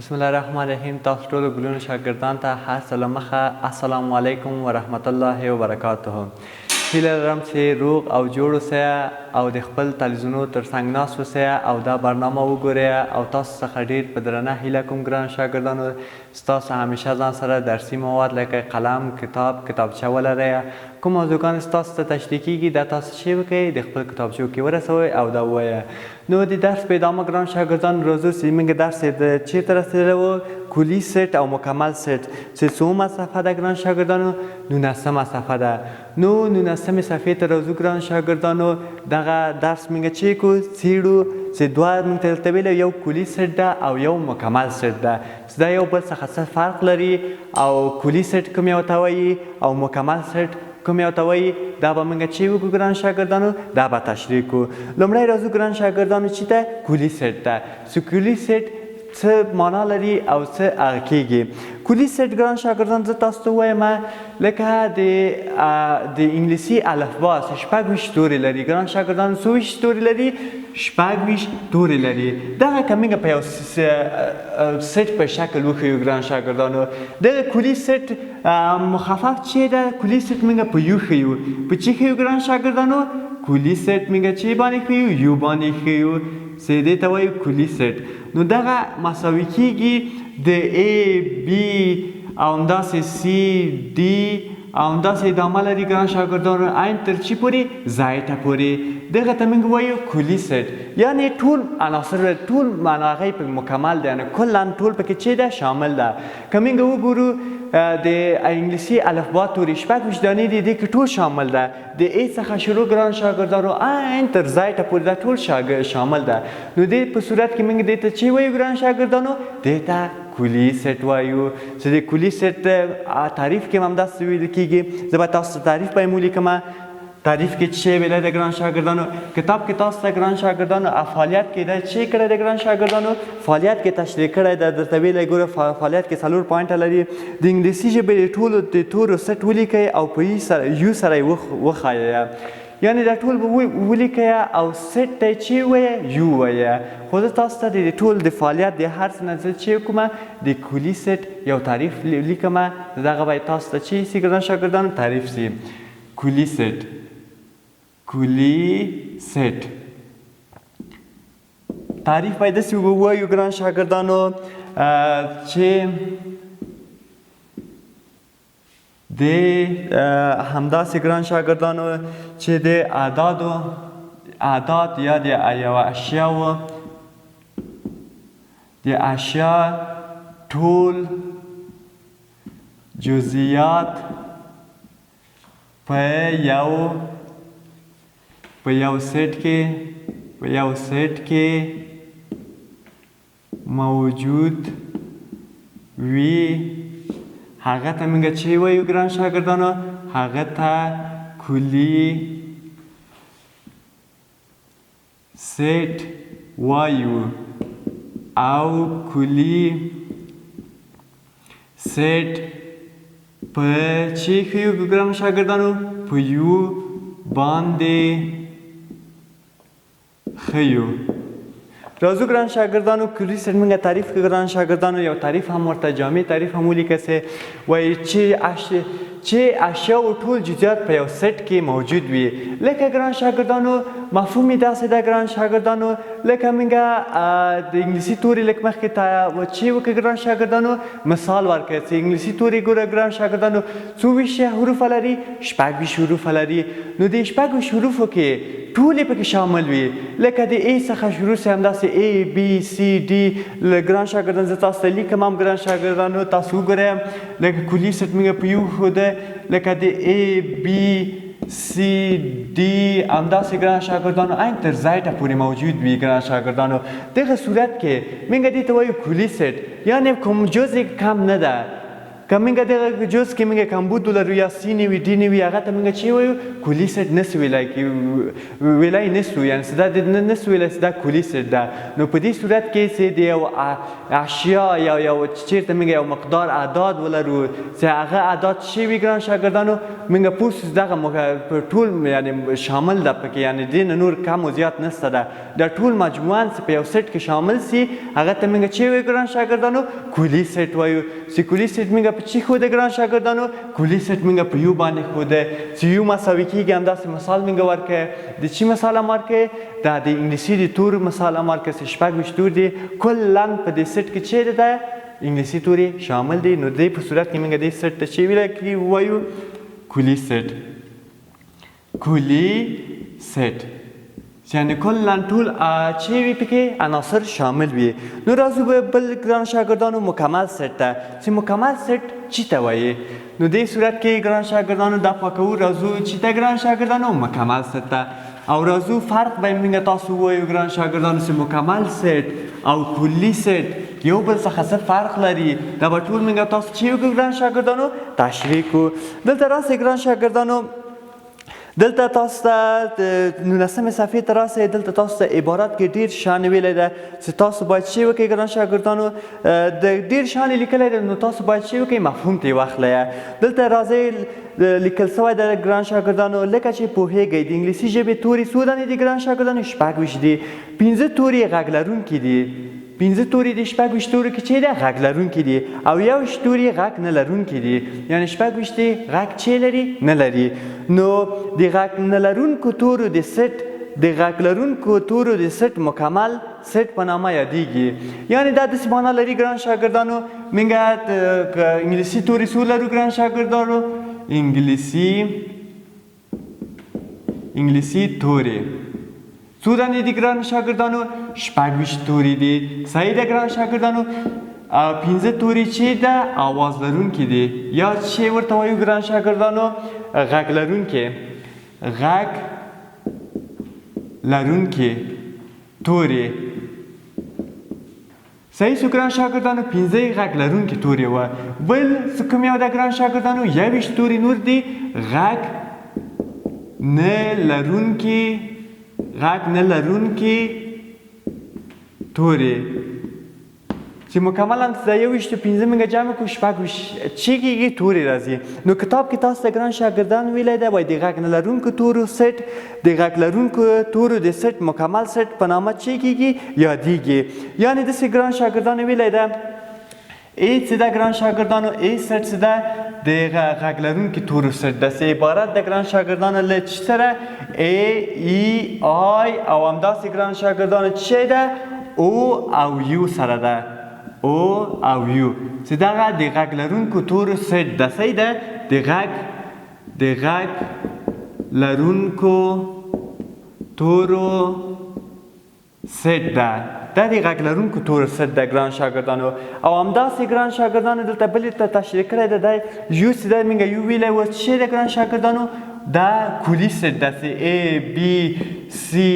بسم الله الرحمن الرحیم. تاسو ټول ګلونو شاګردان ته هر څه له مخه السلام علیکم ورحمت الله وبرکاته. هیله لرم چې روغ او جوړ اوسئ او د خپل تلویزیونونو تر څنګ ناست اوسئ او دا برنامه وګورئ او تاسو څخه ډېر په درنه هیله کوم ګران شاګردانو ستاسو همیشه ځان سره درسي مواد لکه قلم کتابچه ولرئ. کوم موضوعګان ستاسو ته تشریح کیږي دا تاسو چې وکړئ د خپل کتابچو کې ورسوئ او دا ووایئ. نو د درس په ادامه ګران شاګردان راځو چې موږ درس چېرته رسېدلی و کلي سیټ او مکمل سیټ چې څومه صفحه ده ګران شاګردانو 19مه صفحه ده. نو 19مې صفحې ته راځو ګران شاګردانو دغه درس موږ چې کو څېړو چې دوه موږ ته درته ویلي یو کلي سیټ ده او یو مکمل سیټ ده چې دا یو بل څخه څه فرق لري او کلي سیټ کوم یو ته وایي او مکمل سیټ کوم یو ته وایي دا به موږ چې وکړو ګران شاګردانو دا به تشریح کړو. لومړی راځو ګران شاګردانو چې ته کلي سیټ ته چې کلي سیټ څه معنا لري او څه هغه کیږي. کلي سیټ ګران شاګردان زه تاسو ته وایم لکه د انګلیسي الفبا شپږ ویشت تورې لري ګران شاګردان. څو ویشت تورې لري؟ شپږ ویشت تورې لري. دغه که موږ په یو سیټ په شکل وښیو ګران شاګردانو دغه کلي سیټ مخفف چې ده کلي سیټ موږ په یو ښیو. په چې ښیو ګران شاګردانو؟ کلي سیټ موږ چې باندې ښیو؟ یو باندې ښیو چې دې ته وایو کلي سیټ. نو دغه مساوي کیږي د A B او همداسې C D او همداسې ادامه لري ګران شاګردانو عین تر چې پورې ځای ته پورې دغه ته موږ وایو کلي سیټ. یعنې ټول عناصر ټول هغه په مکمل دی یعنې کلا ټول پکې چې ده شامل ده. که موږ وګورو د انګلیسي الفبا تورې شپږ ویشت دانې دي دې کې ټول شامل ده. د A څخه شروع ګران شاګردانو عین تر ځای ته پورې دا ټول شامل ده. نو دې په صورت کې موږ دې ته چې وایو ګران شاګردانو؟ دې ته کلي سیټ وایو. چې د کلي سیټ تعریف کې هم همداسې ویل کېږي. زه به تاسو ته تعریف به یې ولیکم. تعریف کې چې ویلی ده ګران شاګردانو کتاب کې تاسو ته ګران شاګردانو فعالیت کې ده چې کړی ده ګران شاګردانو فعالیت کې تشریح کړی ده. درته ویلی ګوره فعالیت کې 4 پوینټه لري. د انګلیسي ژبې ټولو د تورو سیټ ولیکئ او په یو سره یې وښایئ. یعنې دا ټول به ولیکئ او سیټ ته چې وایه یو وایه. خو زه تاسو ته د ټول د فعالیت د هر څه نه زه چې کومه د کلي سیټ یو تعریف لیکم. دغه به تاسو ته چې سي ګران شاګردانو تعریف سي. کلي سیټ کلي سیټ تعریف باید داسې ووایو ګران شاګردانو چې د همداسې ګران شاګردانو چې د اعداد یا د یو اشیاو د اشیا ټول جزئیات په یو سیټ کې موجود وي هغه ته موږ چې وایو ګران شاګردانو؟ هغه ته کلي سیټ وایو. او کلي سیټ په چې ښیو ګران شاګردانو؟ په یو باندې ښیو. راځو ګران شاګردانو کلي سیټ موږ تعریف کړو ګران شاګردانو. یو تعریف هم ورته جامع تعریف هم ولیکه چې وایي چې اشیاو ټول جزئیات په یو سیټ کې موجود وي. لکه ګران شاګردانو مفهوم یې داسې ده ګران شاګردانو لکه موږ د انګلیسي تورې لږ مخکې ته چې وکړو ګران شاګردانو مثال ورکړی چې انګلیسي تورې ګوره ګران شاګردانو څو ویشت حروفه لري؟ شپږ ویشت حروفه لري. نو د شپږ ویشت حروفو کې ټولې پکې شامل وي. لکه د A څخه شروع سي همداسې A B C D ګران شاګردان زه تاسو ته لیکم هم ګران شاګردانو تاسو وګورئ. لکه کلي سیټ موږ په یو ښوده لکه د A B C D همداسې ګران شاګردانو عین تر ځای ته پورې موجود وي ګران شاګردانو. دغه صورت کې موږ دې ته وایو کلي سیټ. یعنې کوم جزء کم نه ده. که موږ دغه جز کې موږ کمبود ولرو یا سی نه وي ډي نه وي هغه ته موږ چې وایو کلي سیټ نسو ویلی نسو یعنې چې دا نسو ویلی چې دا کلي سیټ ده. نو په دې صورت کې چې د یو اشیا یو چېرته موږ یو مقدار اعداد ولرو چې هغه اعداد څه وي ګران شاګردانو موږ پوه سو چې دغه ټول یعنې شامل ده پکې یعنې دې نه نور کم و زیات نشته ده دا ټول مجموعاً چې په یو سیټ کې شامل سي هغه ته موږ چې وایو ګران شاګردانو کلي سیټ وایو. چې کلي سیټ موږ په چی ښوده ګران شاګردانو کلي سیټ موږ په یو باندې ښوده چې یو مساوي کېږي همداسې مثال موږ ورکړی د چی مثال هم ورکړی دا د انګلیسي د تورو مثال هم ورکړی چې شپږ ویشت تور دي کلاً په دې سیټ کې چیرې ده انګلیسي تورې شامل دي. نو دې په صورت کې موږ دې سیټ ته چې وایو کلي سیټ. کلي سیټ یعنې کلاً ټول چې وي پکې عناصر شامل وي. نو راځو به بل ګران شاګردانو مکمل سیټ ته چې مکمل سیټ چی ته وایي. نو دې صورت کې ګران شاګردانو دا پاکو راځو چې ته ګران شاګردانو مکمل سیټ ته او راځو فرق به موږ تاسو ووایو ګران شاګردانو چې مکمل سیټ او کلي سیټ یو بل څخه څه فرق لري دا به ټول موږ تاسو چې وکړو ګران شاګردانو تشریح کړو. دلته راسئ ګران شاګردانو دلته تاسو ته د 19مې صفحې ته راسئ دلته تاسو ته عبارت کې ډېر شیان ویلی ده چې تاسو باید څه وکړئ ګران شاګردانو د ډېر شیان یې لیکلی ده نو تاسو باید څه وکړئ مفهوم ته یې واخلئ. دلته راځئ لیکل سوی ده ګران شاګردانو لکه چې پوهیږئ د انګلیسي ژبې توري څو دانې دي ګران شاګردانو شپږ ویشت دي. پنځه توري غږ لرونکي دي پنځه توري د شپږ ویشت تورو کې چې ده غږ لرونکي دي او یو ویشت توري غږ نه لرونکي دي یعنې شپږ ویشت غږ چې لري نه لري. نو د غږ نه لرونکو تورو د سیټ د غږ لرونکو تورو د سیټ مکمل سیټ په نامه یادیږي. یعنې دا داسې معنا لري ګران شاګردانو موږ انګلیسي توري څو لرو ګران شاګردانو انګلیسي توري څو دانې دي ګران شاګردانو شپږ ویشت توري دي. صحیح ده ګران شاګردانو. پنځه توري چې ده آواز لرونکي دي یا چې ورته وایو ګران شاګردانو غږ لرونکي توري. صحیح سو ګران شاګردانو پنځه یې غږ لرونکي توري وه. بل څه کوم یو ده ګران شاګردانو یو ویشت توري نور دي غږ نه لرونکي توري چې مکملا د یو ویشتو پنځه موږ جمع کړو شپږ ویشت چې کېږي توري راځي. نو کتاب کې تاسو ته ګران شاګردان ویلی دی وایي د غږ نه لرونکو تورو سیټ د غږ لرونکو تورو د سیټ مکمل سیټ په نامه چې کېږي یادیږي. یعنې داسې ګران شاګردانو ویلی ده ای څه ده ګران شاګردانو ای سیټ څه ده د غږ لرونکي تورو سیټ داسې عبارت ده ګران شاګردانو له چې سره ای ای آی او همداسې ګران شاګردانو چې ده او او یو سره ده او او یو چې دغه د غږ لرونکو تورو سیټ ده صحیح ده د غږ لرونکو تورو سیټ ده دا د غږ لرونکو تورو سیټ ده ګران شاګردانو. او همداسې ګران شاګردانو دلته بل ته تشریح کړی ده دی یو چې ده موږ یو ویلی و چې ده ګران شاګردانو دا کلي سیټ داسې ای بی سی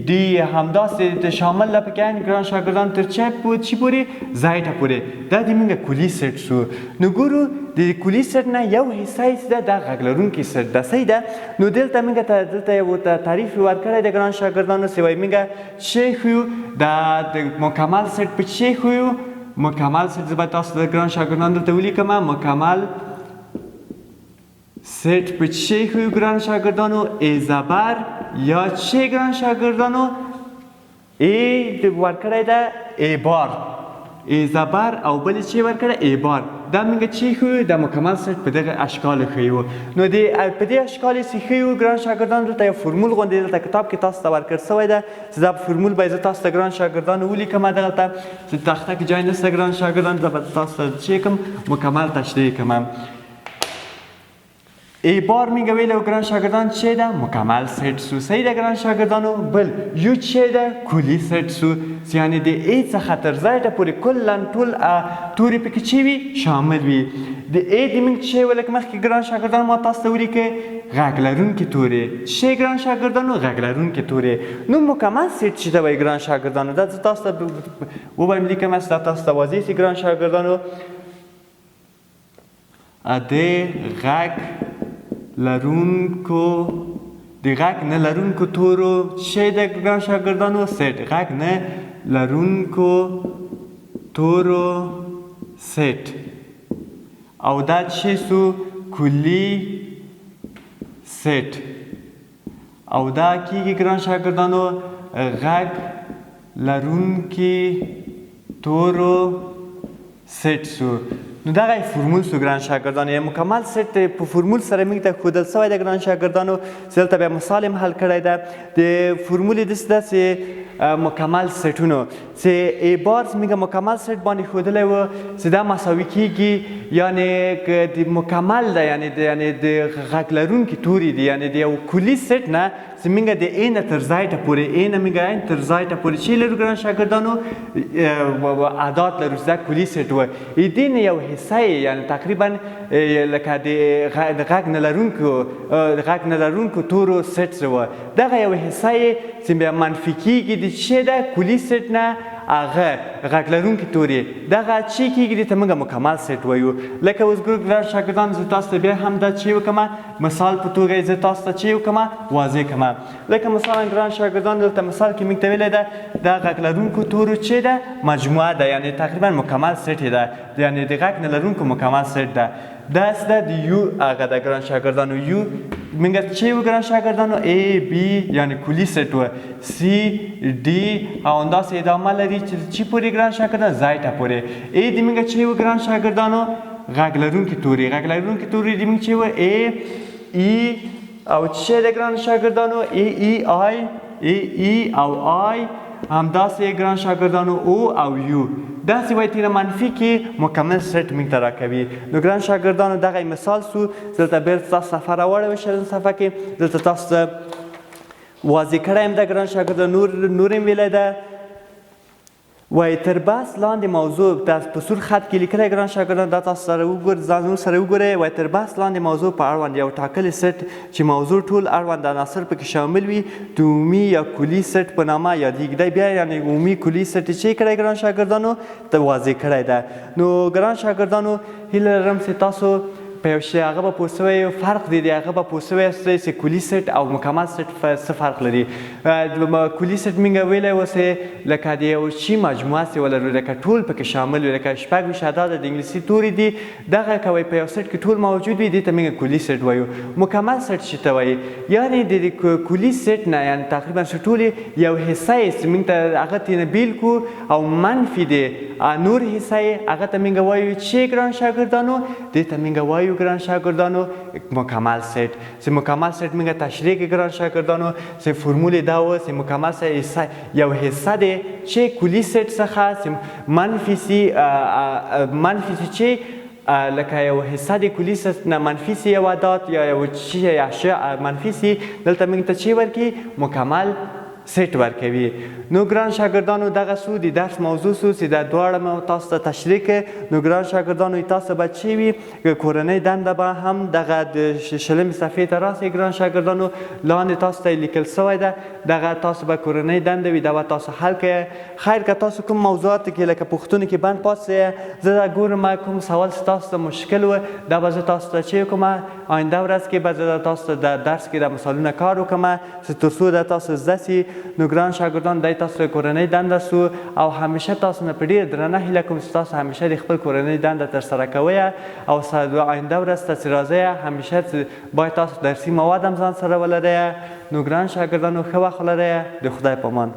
ډي همداسې شامل ده پکې ګران شاګردانو تر چی پورې ځای ته پورې دا د موږ کلي سیټ شو. نو ګورو د کلي سیټ نه یو حصه یې چې ده دا غږ لرونکي سیټ ده صحیح ده. نو دلته موږ ته دلته یو تعریف ورکړی دی ګران شاګردانو چې وایي موږ چې ښیو دا د مکمل سیټ په چې ښیو مکمل سیټ زه به تاسو ته ګران شاګردانو دلته ولیکمه مکمل سیټ په چې ښیو ګران شاګردانو ای زبر یا چې ګران شاګردانو ای ورکړی ده ای بار ای زبر او بل چې ورکړی ای بار دا موږ چې ښیو د مکمل سیټ په دغه اشکال ښیو. نو په دې اشکال یې چې ښیو ګران شاګردانو دلته یو فرمول غوندې دلته کتاب کې تاسو ته ورکړل سوی ده چې دا فرمول به زه تاسو ته ګران شاګردانو ولیکمه دغلته چې تخته کې ځای نشته ګران شاګردانو زه به تاسو ته چې کوم مکمل تشریح کوم. ای بار موږ ویلی و ګران شاګردان چې ده مکمل سیټ سو صحیح ده ګران شاګردانو. بل یو چې ده کلي سیټ سو یعنې د ای څخه تر ځای ته پورې کلا ټول توري پکې چې وي شامل وي. د ای د موږ چې ولکه مخکې ګران شاګردانو ما تاسو ته ولیکئ غږ لرونکي تورې چې ګران شاګردانو غږ لرونکي تورې. نو مکمل سیټ چې ته وایي ګران شاګردانو دا زه تاسو ته ووایم لیکم چې دا تاسو ته واضح سي ګران شاګردانو د غږ لرونکو د غږ نه لرونکو تورو شی د ګران شاګردانو سیټ غږ نه لرونکو تورو سیټ او دا چې سو کلی سیټ او دا کیږي ګران شاګردانو غږ لرونکي تورو سیټ سو نو دغه فرمول سو ګران شاګردانو یا مکمل سیټ په فرمول سره موږ ته ښودل سوی دی ګران شاګردانو چې دلته بیا مثال هم حل کړی ده د فرمول یې داسې ده چې مکمل سیټونو چې ای بارز موږ مکمل سیټ باندې ښودلی و چې دا مساوي کیږي یعنې د مکمل ده یعنې د غږ لرونکي توري دي یعنې د یو کلي سیټ نه چې موږ د ای نه تر زایټه پورې ای نه موږ این تر زایټه پورې چې لرو ګران شاګردانو اعداد لرو چې دا کلي سیټ و دې نه یو حصه یې یعنې تقریبا لکه د غږ نه لرونکو تورو سیټ څه و دغه یو حصه یې چې بیا منفي کیږي د چې ده کلي سیټ نه هغه غږ لرونکي تورې دغه چې کیږي دې ته موږ مکمل سیټ وایو لکه اوس ګران شاګردانو زه تاسو ته بیا هم دا چې وکړم مثال په توګه یې زه تاسو ته چې وکړم واضح کړم لکه مثلا ګران شاګردانو دلته مثال کې موږ ته ویلی ده دا غږ لرونکو تورو چې ده مجموعه ده یعنې تقریبا مکمل سیټ یې ده یعنې د غږ نه لرونکو مکمل سیټ ده داس ده د یو هغه ده ګران شاګردانو یو موږ چې و ګران شاګردانو ای بی یعنې کلي سیټ و سی ډي او همداسې ادامه لري چې پورې ګران شاګردانو زایټه پورې ای د موږ چې و ګران شاګردانو غږ لرونکي توري د موږ چې و ای ای او چې د ګران شاګردانو ای او آی همداسې ګران شاګردانو او او یو داسې وایي تیره منفي کې مکمل سیټ موږ ته راکوي نو ګران شاګردانو دغه مثال سو دلته بېرته تاسو صفحه راواړوئ شلم صفحه کې دلته تاسو ته واضح کړی یم ده ګران شاګردانو نور هم ویلی ده وایي تر بحث لاندې موضوع په سور خط کې لیکلی ګران شاګردانو دا تاسو سره وګورئ وایي تر بحث لاندې موضوع په اړوند یو ټاکلی سیټ چې موضوع ټول اړوند عناصر پکې شامل وي د عمومي یا کلي سیټ په نامه یادیږي دی بیا یعنې عمومي کلي سیټ چې کړی ګران شاګردانو ته واضح کړی ده نو ګران شاګردانو هیله لرم چې تاسو په یو شی هغه به پوه سوی فرق دی د هغه به پوه سوی یاست چې کلي سیټ او مکمل سیټ څه فرق لري کلي سیټ موږ ویلی و چې لکه د یو شي مجموعه چې ولرو لکه ټول پکې شامل وي لکه شپږ ویشت اعداد د انګلیسي توري دي دغه کوئ په یو سیټ کې ټول موجود وي دې ته موږ کلي سیټ وایو مکمل سیټ چې ته وایي یعنې د کلي سیټ نه یعنې تقریبا چې ټول یو حصه یې چې موږ ته هغه ترېنه بیل کړو او منفي دی نور حصه یې هغه ته موږ وایو چې ګران شاګردانو دې ته موږ وایو ګران شاګردانو مکمل سیټ چې مکمل سیټ موږ تشریح کړي ګران شاګردانو چې فرمول یې دا و چې مکمل سیټ یو حصه دی چې کلي سیټ څخه منفي سي چې لکه یو حصه د کلي سیټ نه منفي سي یو عدد یا یو شی منفي سي دلته موږ ته چې ورکړي مکمل سیټ ورکوي نو ګران شاګردانو دغه سو د درس موضوع سو چې دا دواړه مو تاسو ته تشریح کړ نو ګران شاګردانو تاسو به چې وي کورنۍ دنده به هم دغه د شلمې صفحې ته راسئ ګران شاګردانو لاندې تاسو ته لیکل سوی ده دغه تاسو به کورنۍ دنده وي دا به تاسو حل کړئ خیر که تاسو کوم موضوعات کې لکه پوښتنو کې بند پاتې زه دا ګورم کوم سوال تاسو ته مشکل و دا به زه تاسو ته چې کوم آینده ورځ کې به زه تاسو ته د درس کې د مثالونه کار وکړم چې تر څو د تاسو زده سي نو ګران شاګردان دی تاسو کورنۍ دنده سو او همیشه تاسو نه په ډېر درنه هیله کوم چې تاسو همیشه د خپل کورنۍ دنده ترسره کوئ او آینده ورځ ته چې راځئ همیشه باید تاسو درسي مواد هم ځان سره ولرئ نو ګران شاګردانو ښه وخت ولرئ د خدای په امان